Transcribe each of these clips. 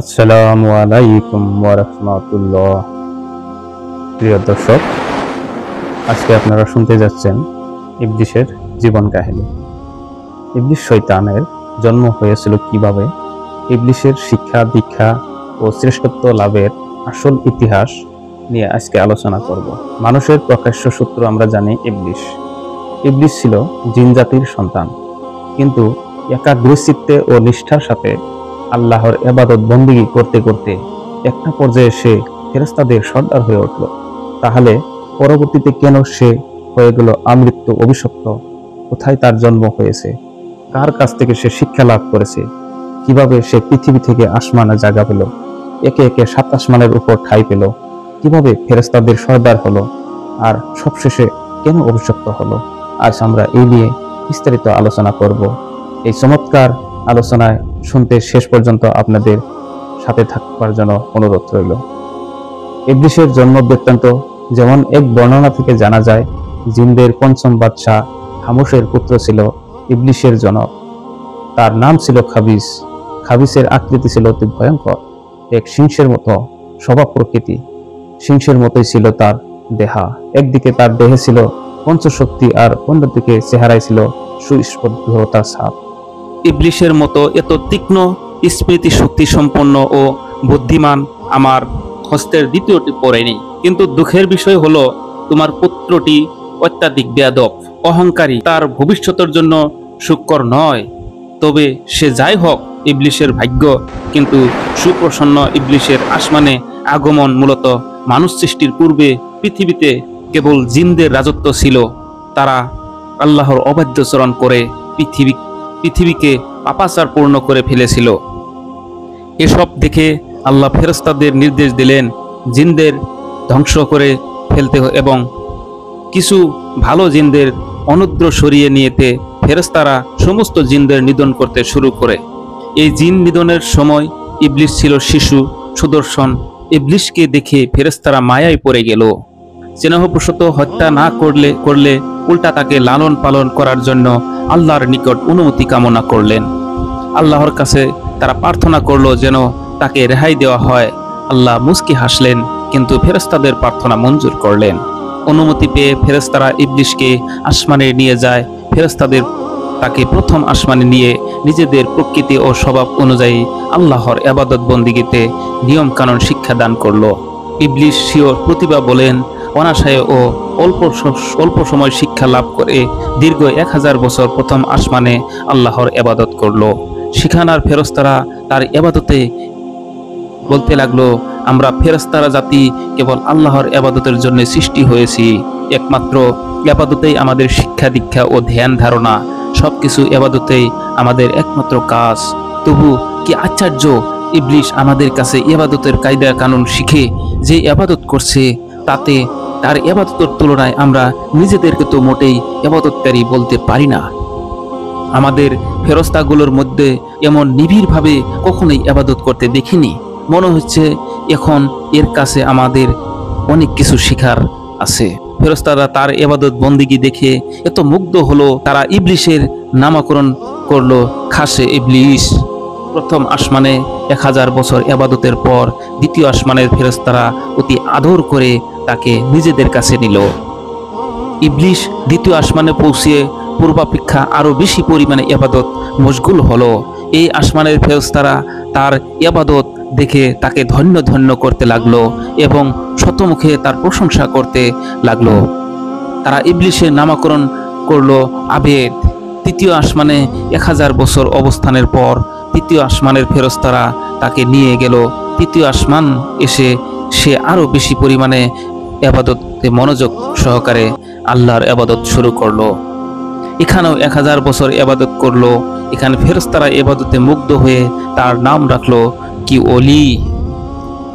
আসসালামু আলাইকুম ওয়া রাহমাতুল্লাহ। প্রিয় দর্শক, আজকে আপনারা শুনতে যাচ্ছেন ইবলিসের জীবন কাহিনী। ইবলিস শয়তানের জন্ম হয়েছিল কিভাবে, ইবলিসের শিক্ষা দীক্ষা ও শ্রেষ্ঠত্ব লাভের আসল ইতিহাস নিয়ে আজকে আলোচনা করব। মানুষের প্রকাশ্য সূত্র আমরা জানি ইবলিস ছিল জিন জাতির সন্তান, কিন্তু একাগ্রচিত্তে ও নিষ্ঠার সাথে আল্লাহর ইবাদত বন্দেগী করতে করতে একটা পর্যায়ে সে ফেরেশতাদের সর্দার হয়ে উঠল। তাহলে পরবর্তীতে কেন সে হয়ে গেল আমৃত্যু অভিশপ্ত? কোথায় তার জন্ম হয়েছে? কার কাছ থেকে সে শিক্ষা লাভ করেছে? কিভাবে সে পৃথিবী থেকে আসমানে জায়গা পেল? একে একে 7 আসমানের উপর ঠাঁই পেল? কিভাবে ফেরেশতাদের সর্দার হলো? আর সবশেষে কেন অভিশপ্ত হলো? আজ আমরা এই নিয়ে বিস্তারিত আলোচনা করব। এই চমৎকার আলোচনায় শুনতে শেষ পর্যন্ত আপনাদের সাথে থাকবার জন্য অনুরোধ রইল। ইবলিসের জন্ম বৃত্তান্ত যেমন এক বর্ণনা থেকে জানা যায়, জিনদের পঞ্চম বাদশাহ খামুশের পুত্র ছিল ইবলিসের জনক। তার নাম ছিল খাবিস। খাবিসের আকৃতি ছিল অতি ভয়ঙ্কর, এক সিংহের মতো স্বভাব প্রকৃতি। সিংহের মতোই ছিল তার দেহা। একদিকে তার দেহে ছিল পঞ্চশক্তি, আর অন্যদিকে চেহারায় ছিল সুস্পষ্টতার ছাপ। ইবলিসের মতো এত তীক্ষ্ণ স্মৃতি শক্তি সম্পন্ন ও বুদ্ধিমান আমার হস্তের দ্বিতীয়টি পড়েনি। কিন্তু দুঃখের বিষয় হলো, তোমার পুত্রটি অত্যাধিক বেয়াদব, অহংকারী, তার ভবিষ্যতের জন্য সুকর নয়। তবে সে যাই হোক, ইবলিসের ভাগ্য কিন্তু সুপ্রসন্ন। ইবলিসের আসমানে আগমন মূলত মানুষ সৃষ্টির পূর্বে পৃথিবীতে কেবল জিনদের রাজত্ব ছিল। তারা আল্লাহর অবাধ্যচরণ করে পৃথিবীকে পাপাচার পূর্ণ করে ফেলেছিল। এসব দেখে আল্লাহ ফেরেশতাদের নির্দেশ দিলেন জিনদের ধ্বংস করে ফেলতে এবং কিছু ভালো জিনদের অন্যত্র সরিয়ে নিয়েতে ফেরেশতারা সমস্ত জিনদের নিধন করতে শুরু করে। এই জিন নিধনের সময় ইবলিস ছিল শিশু, সুদর্শন। ইবলিসকে দেখে ফেরেশতারা মায়ায় পড়ে গেল। স্নেহবশত হত্যা না করলে উল্টা তাকে লালন পালন করার জন্য আল্লাহর নিকট অনুমতি কামনা করলেন। আল্লাহর কাছে তারা প্রার্থনা করলো যেন তাকে রেহাই দেওয়া হয়। আল্লাহ মুস্কি হাসলেন, কিন্তু ফেরেশতাদের প্রার্থনা মঞ্জুর করলেন। অনুমতি পেয়ে ফেরেশতারা ইবলিসকে আসমানে নিয়ে যায়। ফেরেশতাদের তাকে প্রথম আসমানে নিয়ে নিজেদের প্রকৃতি ও স্বভাব অনুযায়ী আল্লাহর ইবাদত বন্দেগীতে নিয়ম কানুন শিক্ষা দান করলো। ইবলিস স্বীয় প্রতিভা বলেন অনাশয়ে ও অল্প সময় শিক্ষা লাভ করে দীর্ঘ 1000 বছর প্রথম আসমানে আল্লাহর ইবাদত করলো। সেখানার ফেরেশতারা তার ইবাদতে বলতে লাগলো, আমরা ফেরেশতারা জাতি কেবল আল্লাহর ইবাদতের জন্য সৃষ্টি হয়েছি। একমাত্র ইবাদতেই আমাদের শিক্ষা দীক্ষা ও ধ্যান ধারণা, সবকিছু ইবাদতেই আমাদের একমাত্র কাজ। তবু কি আশ্চর্য, ইবলিস আমাদের কাছে ইবাদতের কায়দা কানুন শিখে যে ইবাদত করছে, তাতে তার ইবাদতের তুলনায় আমরা নিজেদেরকে তো মোটেই ইবাদতকারী বলতে পারি না। আমাদের ফেরেশতাগুলোর মধ্যে এমন নিবিড়ভাবে কখনোই ইবাদত করতে দেখিনি। মনে হচ্ছে এখন এর কাছে আমাদের অনেক কিছু শেখার আছে। ফেরেশতারা তার ইবাদত বন্দেগী দেখে এত মুগ্ধ হলো, তারা ইবলিসের নামকরণ করলো খাসে ইবলিস। প্রথম আসমানে 1000 বছর ইবাদতের পর দ্বিতীয় আসমানের ফেরেশতারা অতি আদর করে তাকে নিজেদের কাছে নিল। ইবলিস দ্বিতীয় আসমানে পৌঁছে পূর্বাপেক্ষা আরো বেশি পরিমাণে ইবাদত মশগুল হলো। এই আসমানের ফেরেশতারা তার ইবাদত দেখে তাকে ধন্য ধন্য করতে লাগলো এবং শতমুখে তার প্রশংসা করতে লাগলো। তারা ইবলিসের নামকরণ করলো আবেদ। তৃতীয় আসমানে 1000 বছর অবস্থানের পর তৃতীয় আসমানের ফেরেশতারা তাকে নিয়ে গেল। তৃতীয় আসমান এসে সে আরো বেশি পরিমাণে ইবাদতে মনোযোগ সহকারে আল্লাহর ইবাদত শুরু করলো। এখানেও 1000 বছর ইবাদত করলো। এখানে ফেরেশতারা ইবাদতে মুগ্ধ হয়ে তার নাম রাখলো কি ওলি।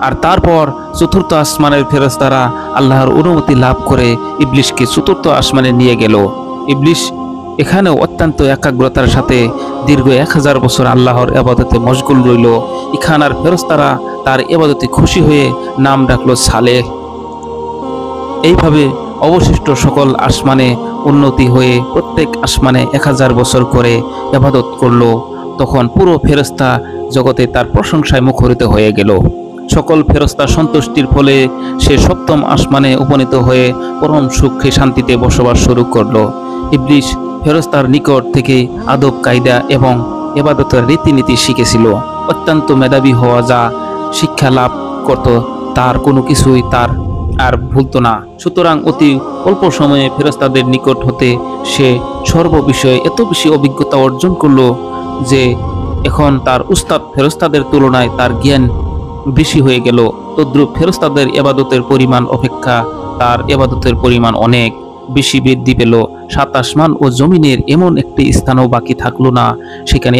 আর তারপর চতুর্থ আসমানের ফেরেশতারা আল্লাহর অনুমতি লাভ করে ইবলিসকে চতুর্থ আসমানে নিয়ে গেল। ইবলিস এখানেও অত্যন্ত একাগ্রতার সাথে দীর্ঘ 1000 বছর আল্লাহর ইবাদতে মশগুল রইল। এখানার ফেরেশতারা তার ইবাদতে খুশি হয়ে নাম রাখলো সালেহ। এইভাবে অবশিষ্ট সকল আসমানে উন্নতি হয়ে প্রত্যেক আসমানে 1000 বছর করে ইবাদত করলো। তখন পুরো ফেরেশতা জগতে তার প্রশংসায় মুখরিত হয়ে গেল। সকল ফেরেশতা সন্তুষ্টির ফলে সে সপ্তম আসমানে উপনীত হয়ে পরম সুখে শান্তিতে বসবাস শুরু করলো। ইবলিস ফেরেশতার নিকট থেকে আদব কায়দা এবং ইবাদতের রীতিনীতি শিখেছিল। অত্যন্ত মেধাবী হওয়া যা শিক্ষা লাভ করত তার কোনো কিছুই তার আর ভুলতো না। সুতরাং অতি অল্প সময়ে ফেরেশতাদের নিকট হতে সে সর্ববিষয়ে এত বেশি অভিজ্ঞতা অর্জন করলো যে এখন তার উস্তাদ ফেরেশতাদের তুলনায় তার জ্ঞান বেশি হয়ে গেল। তদ্রূপ ফেরেশতাদের ইবাদতের পরিমাণ অপেক্ষা তার ইবাদতের পরিমাণ অনেক বেশি বৃদ্ধি পেল। সাত আসমান ও জমিনের এমন একটি স্থানও বাকি থাকলো না সেখানে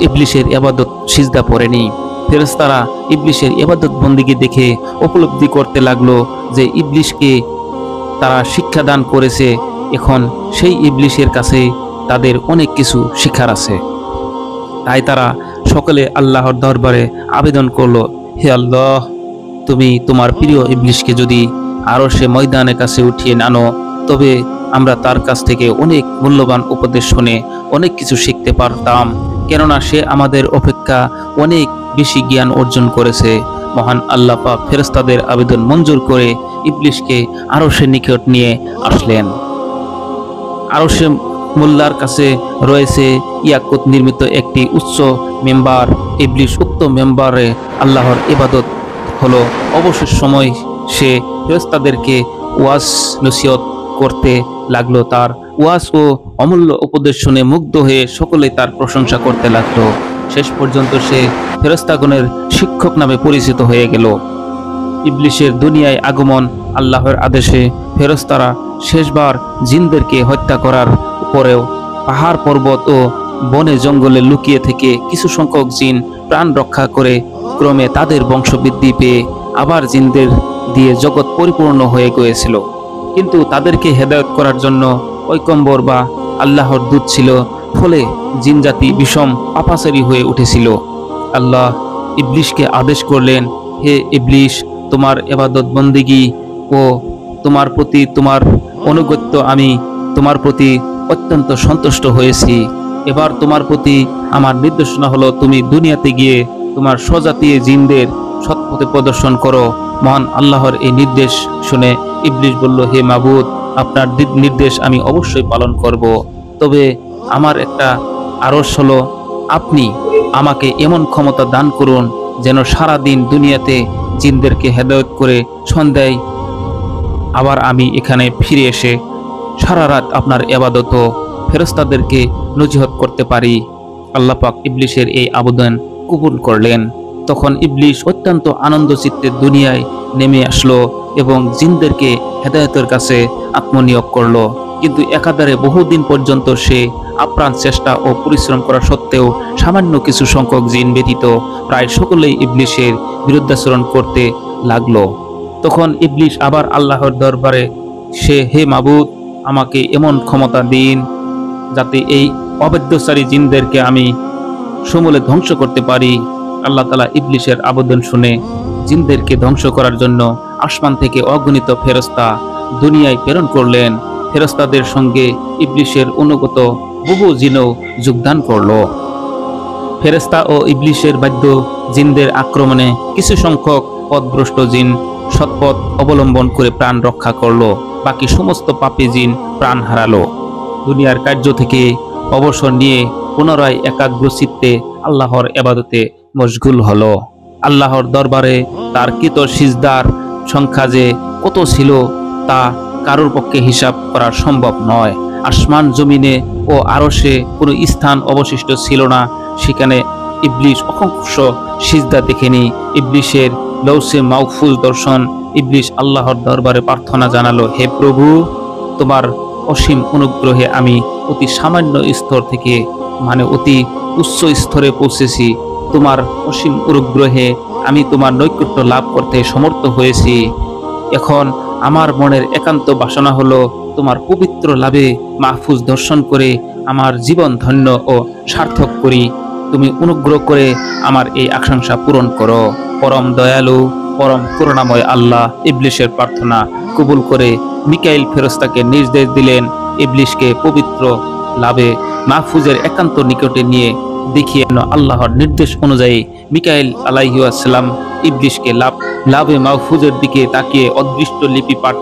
ইবলিসের ইবাদত সিজদা পড়েনি। ফেরেশতারা ইবলিসের ইবাদত বন্দিগি দেখে উপলব্ধি করতে লাগলো যে ইবলিসকে তারা শিক্ষা দান করেছে, এখন সেই ইবলিসের কাছে তাদের অনেক কিছু শিক্ষার আছে। তাই তারা সকলে আল্লাহর দরবারে আবেদন করলো, হে আল্লাহ, তুমি তোমার প্রিয় ইবলিসকে যদি আরো সে ময়দানের কাছে উঠিয়ে আনো তবে আমরা তার কাছ থেকে অনেক মূল্যবান উপদেশ শুনে অনেক কিছু শিখতে পারতাম, কেননা সে আমাদের অপেক্ষা অনেক বেশি জ্ঞান অর্জন করেছে। মহান আল্লাহ পাক ফেরেশতাদের আবেদন মঞ্জুর করে ইবলিসকে আরো সে নিকট নিয়ে আসলেন। আরো সে মোল্লার কাছে রয়েছে ইয়াকুত নির্মিত একটি উচ্চ মেম্বার। ইবলিস উক্ত মেম্বারে আল্লাহর ইবাদত হলো। অবসর সময় সে ফেরেশতাদেরকে ওয়াজ নসিহত করতে লাগলো। তার ওয়াজ ও অমূল্য উপদেশ শুনে মুগ্ধ হয়ে সকলেই তার প্রশংসা করতে লাগলো। শেষ পর্যন্ত সে ফেরেশতাগণের শিক্ষক নামে পরিচিত হয়ে গেল। ইবলিসের দুনিয়ায় আগমন আল্লাহর আদেশে ফেরেশতারা শেষবার জিনদেরকে হত্যা করার পরেও পাহাড় পর্বত ও বনে জঙ্গলে লুকিয়ে থেকে কিছু সংখ্যক জিন প্রাণ রক্ষা করে ক্রমে তাদের বংশবৃদ্ধি পেয়ে আবার জিনদের দিয়ে জগৎ পরিপূর্ণ হয়ে গিয়েছিল। কিন্তু তাদেরকে হেদায়েত করার জন্য পয়গম্বর বা আল্লাহর দূত ছিল, ফলে জিনজাতি বিষম পাপাচারী হয়ে উঠেছিল। আল্লাহ ইবলিসকে আদেশ করলেন, হে ইবলিস, তোমার ইবাদত বন্দেগী ও তোমার প্রতি তোমার অনুগত্য আমি তোমার প্রতি অত্যন্ত সন্তুষ্ট হয়েছি। এবার তোমার প্রতি আমার নির্দেশনা হলো তুমি দুনিয়াতে গিয়ে তোমার স্বজাতীয় জিনদের সৎপথে প্রদর্শন করো। মহান আল্লাহর এই নির্দেশ শুনে ইবলিস বলল, হে মাবুদ, আপনার নির্দেশ আমি অবশ্যই পালন করব। তবে আমার একটা আরশ হলো, আপনি আমাকে এমন ক্ষমতা দান করুন যেন সারা দিন দুনিয়াতে জিনদেরকে হেদায়েত করে সন্ধ্যায় আবার আমি এখানে ফিরে এসে সারা রাত আপনার ইবাদত ও ফেরেশতাদেরকে নজিহত করতে পারি। আল্লাহ পাক ইবলিসের এই আবেদন কবুল করলেন। তখন ইবলিস অত্যন্ত আনন্দ চিত্তে দুনিয়ায় নেমে আসলো এবং জিনদেরকে হেদায়েতের কাছে আত্মনিয়োগ করলো। কিন্তু একাধারে বহুদিন পর্যন্ত সে আপ্রাণ চেষ্টা ও পরিশ্রম করা সত্ত্বেও সামান্য কিছু সংখ্যক জিন ব্যতীত প্রায় সকলেই ইবলিসের বিরুদ্ধাচরণ করতে লাগলো। তখন ইবলিস আবার আল্লাহর দরবারে হে মাবুদ, আমাকে এমন ক্ষমতা দিন যাতে এই অবাধ্যচারী জিনদেরকে আমি সমূলে ধ্বংস করতে পারি। আল্লাহ তাআলা ইবলিসের আবেদন শুনে জিনদেরকে ধ্বংস করার জন্য আসমান থেকে অগণিত ফেরেশতা দুনিয়ায় প্রেরণ করলেন। ফেরেশতাদের সঙ্গে ইবলিসের অনুগত বহু জিনও যোগদান করলো। ফেরেশতা ও ইবলিসের বাধ্য জিনদের আক্রমণে কিছু সংখ্যক পথভ্রষ্ট জিন সৎপথ অবলম্বন করে প্রাণ রক্ষা করলো। বাকি সমস্ত পাপী জিন প্রাণ হারালো। দুনিয়ার কার্য থেকে অবসর নিয়ে পুনরায় একাগ্র চিত্তে আল্লাহর ইবাদতে মশগুল হলো। আল্লাহর দরবারে তার কৃত সিজদার সংখ্যা যে কত ছিল তা কারোর পক্ষে হিসাব করা সম্ভব নয়। আসমান জমিনে ও আরশে কোনো স্থান অবশিষ্ট ছিল না সেখানে ইবলিস অসংখ্য সিজদা দেখেনি। ইবলিসের লৌসে মাহফুজ দর্শন ইবলিস আল্লাহর দরবারে প্রার্থনা জানালো, হে প্রভু, তোমার অসীম অনুগ্রহে আমি অতি সামান্য স্তর থেকে অতি উচ্চ স্তরে পৌঁছেছি। তোমার অসীম অনুগ্রহে আমি তোমার নৈকট্য লাভ করতে সমর্থ হয়েছি। এখন আমার মনের একান্ত বাসনা হলো তোমার পবিত্র লাভে মাহফুজ দর্শন করে আমার জীবন ধন্য ও সার্থক করি। তুমি অনুগ্রহ করে আমার এই আকাঙ্ক্ষা পূরণ করো। পরম দয়ালু পরম করুণাময় আল্লাহ ইবলিসের প্রার্থনা কবুল করে মিকাইল ফেরেশতাকে নির্দেশ দিলেন ইবলিসকে পবিত্র লাভে মাহফুজের একান্ত নিকটে নিয়ে দেখিয়ে আল্লাহর নির্দেশ অনুযায়ী মিকাইল আলাইহিস সালাম ইবলিশকে লাভে মাহফুজের দিকে তাকিয়ে অদৃষ্ট লিপি পাঠ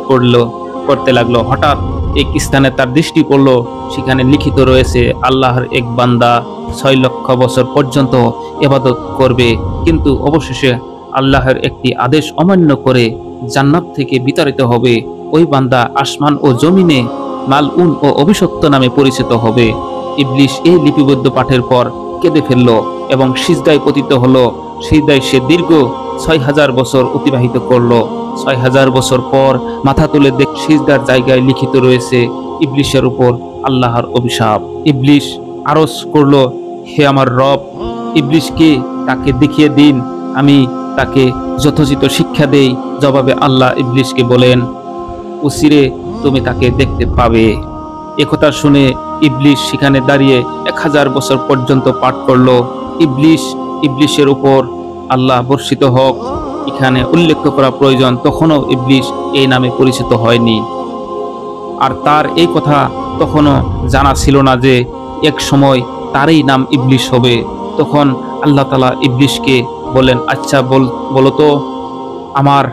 করতে লাগলো। হঠাৎ এক স্থানে তার দৃষ্টি পড়ল, সেখানে লিখিত রয়েছে আল্লাহর এক বান্দা 6 লক্ষ বছর পর্যন্ত ইবাদত করবে, কিন্তু অবশেষে আল্লাহর একটি আদেশ অমান্য করে জান্নাত থেকে বিতাড়িত হবে। ওই বান্দা আসমান ও জমিনে মালউন ও অভিশপ্ত নামে পরিচিত হবে। ইবলিশ এই লিপিবদ্ধ পাঠের পর কেঁদে ফেলল এবং সিজদায় পতিত হলো। সিজদায় সে দীর্ঘ 6000 বছর অতিবাহিত করলো। 6000 বছর পর মাথা তুলে সিজদার জায়গায় লিখিত রয়েছে ইবলিশের উপর আল্লাহর অভিশাপ। ইবলিশ আরজ করলো, হে আমার রব, ইবলিশকে তাকে দেখিয়ে দিন, আমি তাকে যথোচিত শিক্ষা দেই। জবাবে আল্লাহ ইবলিশকে বলেন, উসিরে তুমি তাকে দেখতে পাবে। একথা শুনে ইবলিশ সেখানে দাঁড়িয়ে 1000 বছর পর্যন্ত পাঠ করলো। ইবলিশের উপর আল্লাহ বর্ষিত হোক এখানে উল্লেখ করা প্রয়োজন, তখনও ইবলিশ এই নামে পরিচিত হয়নি। আর তার এই কথা তখনও জানা ছিল না যে এক সময় তারই নাম ইবলিশ হবে। তখন আল্লাহ তাআলা ইবলিশকে বলেন, আচ্ছা বলো তো, আমার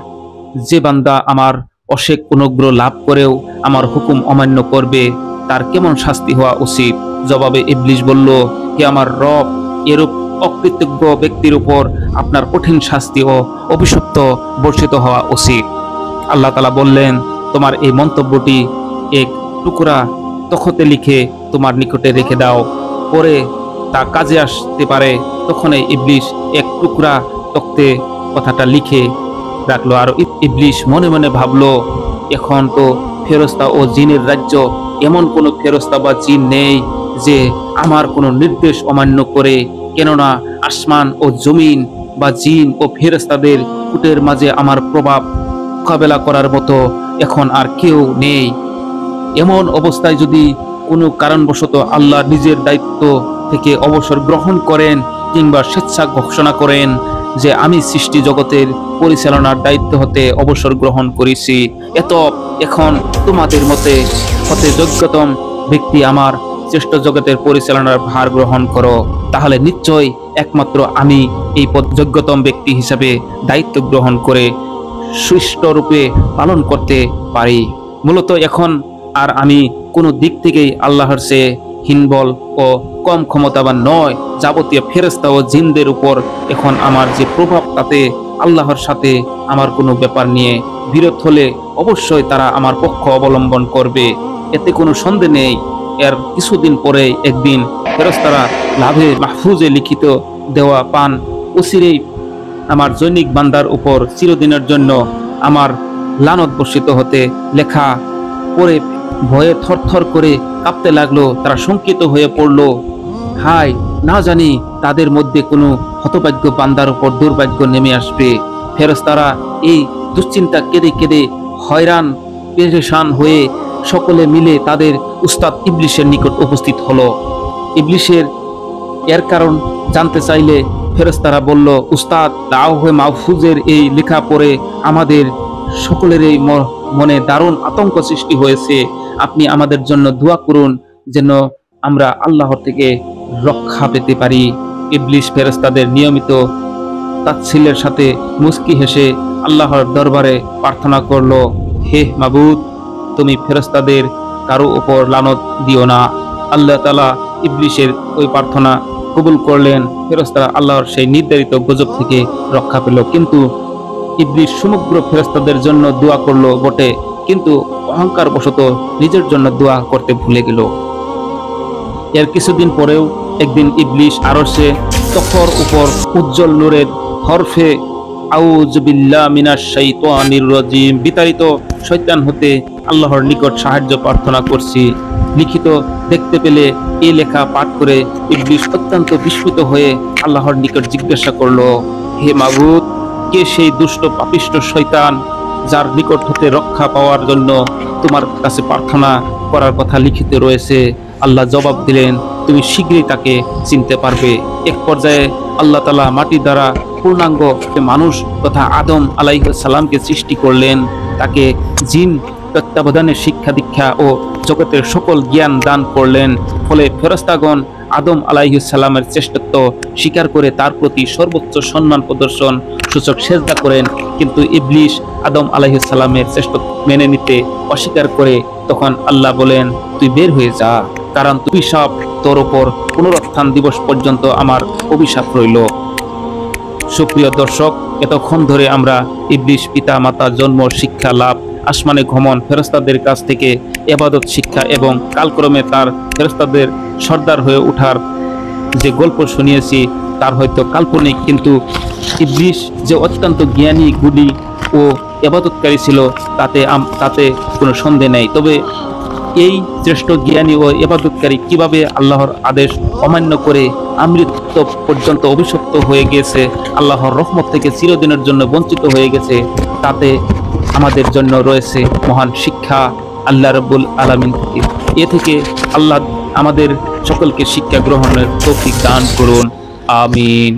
যে বান্দা আমার অশেষ অনুগ্রহ লাভ করেও আমার হুকুম অমান্য করবে, তার কেমন শাস্তি হওয়া উচিত? জবাবে ইবলিশ বলল, হে আমার রব, এরূপ অকৃতজ্ঞ ব্যক্তির উপর আপনার কঠিন শাস্তি ও অভিশপ্ত বর্ষিত হওয়া উচিত। আল্লাহ তাআলা বললেন, তোমার এই মন্তব্যটি এক টুকরা তখতে লিখে তোমার নিকটে রেখে দাও, পরে তা কাজে আসতে পারে। তখনই ইবলিশ এক টুকরা তখতে কথাটা লিখে রাখলো। আর ইবলিশ মনে মনে ভাবলো, এখন তো ফেরেশতা ও জিনের রাজ্য, এমন কোনো ফেরেশতা বা জিন নেই যে আমার কোনো নির্দেশ অমান্য করে, কেননা আসমান ও জমিন বা জিন ও ফেরেশতাদের কুটের মাঝে আমার প্রভাব মোকাবেলা করার মতো এখন আর কেউ নেই। এমন অবস্থায় যদি কোনো কারণবশত আল্লাহ নিজের দায়িত্ব থেকে অবসর গ্রহণ করেন কিংবা স্বেচ্ছা ঘোষণা করেন যে আমি সৃষ্টি জগতের পরিচালনার দায়িত্ব হতে অবসর গ্রহণ করেছি, এখন তোমাদের মতে হতে যোগ্যতম ব্যক্তি আমার শ্রেষ্ঠ জগতের পরিচালনার ভার গ্রহণ করো, তাহলে নিশ্চয় একমাত্র আমি এই যোগ্যতম ব্যক্তি হিসাবে দায়িত্ব গ্রহণ করে সুষ্ঠুরূপে পালন করতে পারি। মূলত এখন আর আমি কোনো দিক থেকেই আল্লাহর চেয়ে হীনবল ও কম ক্ষমতাবান নয়। যাবতীয় ফেরেশতা ও জিনদের উপর এখন আমার যে প্রভাব, তাতে আল্লাহর সাথে আমার কোনো ব্যাপার নিয়ে বিরোধ হলে অবশ্যই তারা আমার পক্ষ অবলম্বন করবে, এতে কোনো সন্দেহ নেই। এর কিছুদিন পরে একদিন ফেরেশতারা লাভে মাহফুজে লিখিত দেওয়া পান, অচিরেই আমার জৈনিক বান্দার উপর চিরদিনের জন্য আমার লানত বর্ষিত হতে লেখা পড়ে ভয়ে থরথর করে কাঁপতে লাগলো। তারা শঙ্কিত হয়ে পড়ল, হায়, না জানি তাদের মধ্যে কোনো হতভাগ্য বান্দার উপর দুর্ভাগ্য নেমে আসবে। ফেরেশতারা এই দুশ্চিন্তা কেঁদে কেঁদে হয়রান পেরেশান হয়ে সকলে মিলে তাদের উস্তাদ ইবলিশের নিকট উপস্থিত হলো। ইবলিশের এর কারণ জানতে চাইলে ফেরেশতারা বলল, উস্তাদ, লাওহে মাহফুজের এই লেখা পড়ে আমাদের সকলেরই মনে দারুণ আতঙ্ক সৃষ্টি হয়েছে। আপনি আমাদের জন্য দোয়া করুন যেন আমরা আল্লাহর থেকে রক্ষা পেতে পারি। ইবলিশ ফেরেশতাদের নিয়মিত তাচ্ছিল্যের সাথে মুস্কি হেসে আল্লাহর দরবারে প্রার্থনা করল, হে মাবুদ, তুমি ফেরেশতাদের কারো উপর লানত দিও না। আল্লাহ তাআলা ইবলিশের ওই প্রার্থনা কবুল করলেন। ফেরেশতারা আল্লাহর সেই নির্ধারিত গজব থেকে রক্ষা পেল। কিন্তু ইবলিশ সমগ্র ফেরেশতাদের জন্য দোয়া করলো বটে, কিন্তু অহংকার বশত নিজের জন্য দোয়া করতে ভুলে গেল। এর কিছুদিন পরেও একদিন ইবলিশ আরশে তখর উপর উজ্জ্বল নূরের হরফে আউযু বিল্লাহি মিনাশ শাইতানির রাজিম বিতাড়িত শয়তান হতে আল্লাহর নিকট সাহায্য প্রার্থনা করছি লিখিত দেখতে পেলে এই লেখা পাঠ করে ইবলিশ অত্যন্ত বিস্মিত হয়ে আল্লাহর নিকট জিজ্ঞাসা করলো, হে মাবুদ, কে সেই দুষ্ট পাপিষ্ট শয়তান যার নিকট হতে রক্ষা পাওয়ার জন্য তোমার কাছে প্রার্থনা করার কথা লিখিত রয়েছে? আল্লাহ জবাব দিলেন, তুমি শীঘ্রই তাকে চিনতে পারবে। এক পর্যায়ে আল্লাহ তাআলা মাটি দ্বারা পূর্ণাঙ্গ মানুষ তথা আদম আলাইহিস সালামকে সৃষ্টি করলেন। তাকে জিন তত্ত্বাবধানে শিক্ষা দীক্ষা ও জগতের সকল জ্ঞান দান করলেন। ফলে ফেরেশতাগণ আদম আলাইহিস সালামের শ্রেষ্ঠত্ব স্বীকার করে তার প্রতি সর্বোচ্চ সম্মান প্রদর্শন সূচক সেজদা করেন। কিন্তু ইবলিস আদম আলাইহিস সালামের শ্রেষ্ঠত্ব মেনে নিতে অস্বীকার করে তখন আল্লাহ বলেন, তুই বের হয়ে যা, কারণ তুই অভিশাপ, তোর ওপর পুনরুত্থান দিবস পর্যন্ত আমার অভিশাপ রইল। সুপ্রিয় দর্শক, এতক্ষণ ধরে আমরা ইবলিস পিতা মাতা জন্ম, শিক্ষা লাভ, আসমানে গমন, ফেরেশতাদের কাছ থেকে ইবাদত শিক্ষা এবং কালক্রমে তার ফেরেশতাদের সর্দার হয়ে ওঠার যে গল্প শুনিয়েছি তার হয়তো কাল্পনিক, কিন্তু ইবলিস যে অত্যন্ত জ্ঞানী, গুণী ও ইবাদতকারী ছিল তাতে কোনো সন্দেহ নেই। তবে এই শ্রেষ্ঠ জ্ঞানী ও ইবাদতকারী কিভাবে আল্লাহর আদেশ অমান্য করে আমৃত্যু পর্যন্ত অভিশপ্ত হয়ে গেছে, আল্লাহর রহমত থেকে চিরদিনের জন্য বঞ্চিত হয়ে গেছে, তাতে আমাদের জন্য রয়েছে মহান শিক্ষা আল্লাহ রাব্বুল আলামিন থেকে। এ থেকে আল্লাহ আমাদের সকলকে শিক্ষা গ্রহণের তৌফিক দান করুন। আমিন।